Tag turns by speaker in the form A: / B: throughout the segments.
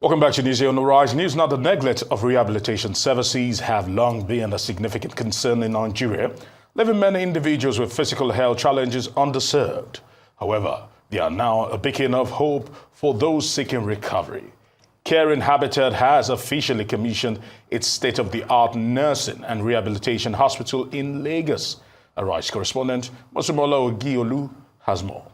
A: Welcome back to News here on the Rise News. Now, the neglect of rehabilitation services have long been a significant concern in Nigeria, leaving many individuals with physical health challenges underserved. However, they are now a beacon of hope for those seeking recovery. Caring Habitat has officially commissioned its state-of-the-art nursing and rehabilitation hospital in Lagos. A Rise correspondent, Mosumola Ogiolu, has more.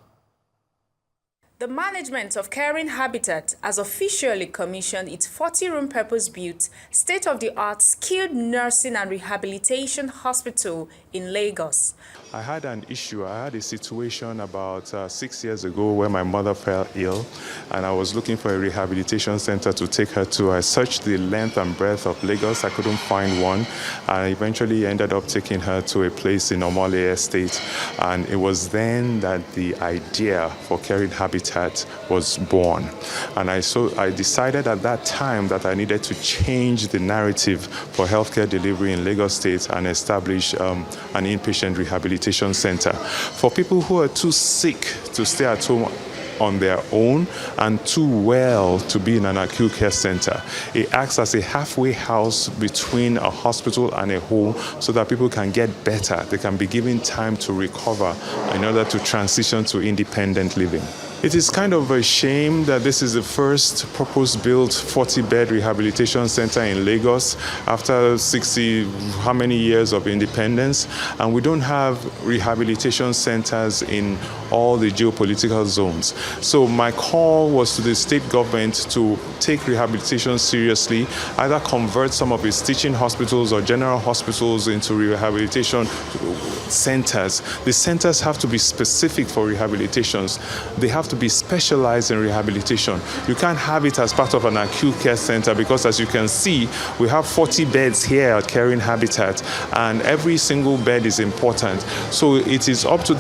B: The management of Caring Habitat has officially commissioned its 40-room purpose-built, state-of-the-art skilled nursing and rehabilitation hospital in Lagos.
C: I had an issue. I had a situation about 6 years ago where my mother fell ill and I was looking for a rehabilitation center to take her to. I searched the length and breadth of Lagos. I couldn't find one. I eventually ended up taking her to a place in Omole Estate, and it was then that the idea for Caring Habitat was born. And I decided at that time that I needed to change the narrative for healthcare delivery in Lagos State and establish an inpatient rehabilitation center for people who are too sick to stay at home on their own and too well to be in an acute care center. It acts as a halfway house between a hospital and a home so that people can get better. They can be given time to recover in order to transition to independent living. It is kind of a shame that this is the first purpose-built 40-bed rehabilitation center in Lagos after 60 how many years of independence, and we don't have rehabilitation centers in all the geopolitical zones. So my call was to the state government to take rehabilitation seriously, either convert some of its teaching hospitals or general hospitals into rehabilitation centers. The centers have to be specific for rehabilitations. They have to be specialized in rehabilitation. You can't have it as part of an acute care center because, as you can see, we have 40 beds here at Caring Habitat, and every single bed is important. So it is up to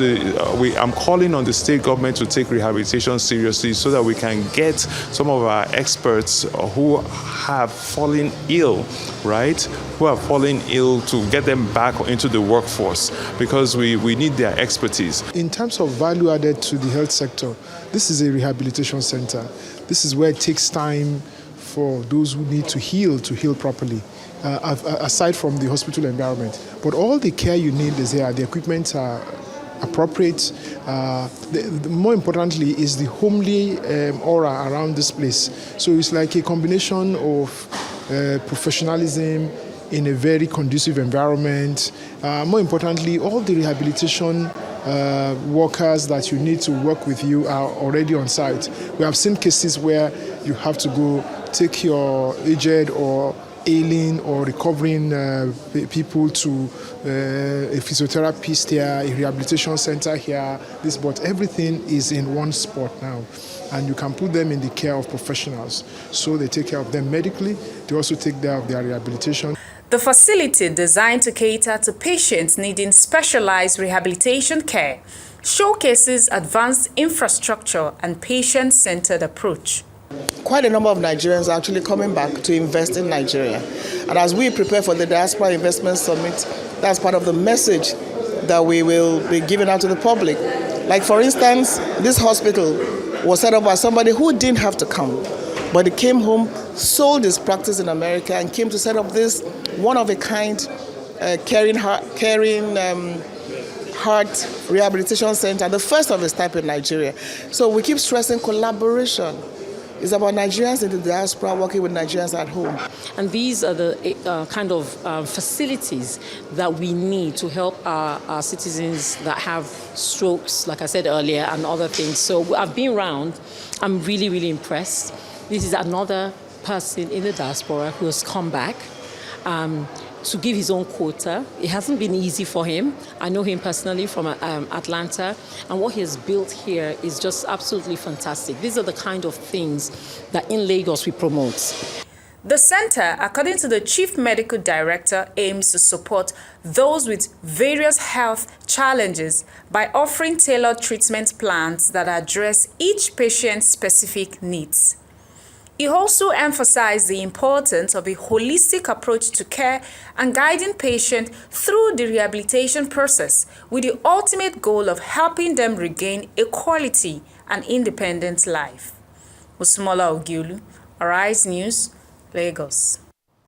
C: I'm calling on the state government to take rehabilitation seriously so that we can get some of our experts who have fallen ill, right? Who have fallen ill to get them back into the workforce because we need their expertise.
D: In terms of value added to the health sector, this is a rehabilitation center. This is where it takes time for those who need to heal properly, aside from the hospital environment. But all the care you need is here. The equipment are appropriate. More importantly is the homely aura around this place. So it's like a combination of professionalism in a very conducive environment. More importantly, all the rehabilitation workers that you need to work with you are already on site. We have seen cases where you have to go take your aged or ailing or recovering people to a physiotherapist here, a rehabilitation center here, but everything is in one spot now. And you can put them in the care of professionals. So they take care of them medically, they also take care of their rehabilitation.
B: The facility, designed to cater to patients needing specialized rehabilitation care, showcases advanced infrastructure and patient-centered approach.
E: Quite a number of Nigerians are actually coming back to invest in Nigeria. And as we prepare for the Diaspora Investment Summit, that's part of the message that we will be giving out to the public. Like, for instance, this hospital was set up by somebody who didn't have to come, but he came home, sold his practice in America, and came to set up this one-of-a-kind caring heart rehabilitation center, the first of its type in Nigeria. So we keep stressing collaboration. It's about Nigerians in the diaspora working with Nigerians at home.
F: And these are the kind of facilities that we need to help our citizens that have strokes, like I said earlier, and other things. So I've been around. I'm really, really impressed. This is another person in the diaspora who has come back to give his own quota. It hasn't been easy for him. I know him personally from Atlanta, and what he has built here is just absolutely fantastic. These are the kind of things that in Lagos we promote.
B: The center, according to the Chief Medical Director, aims to support those with various health challenges by offering tailored treatment plans that address each patient's specific needs. He also emphasized the importance of a holistic approach to care and guiding patients through the rehabilitation process with the ultimate goal of helping them regain a quality and independent life. Mosumola Ogiolu, Arise News, Lagos.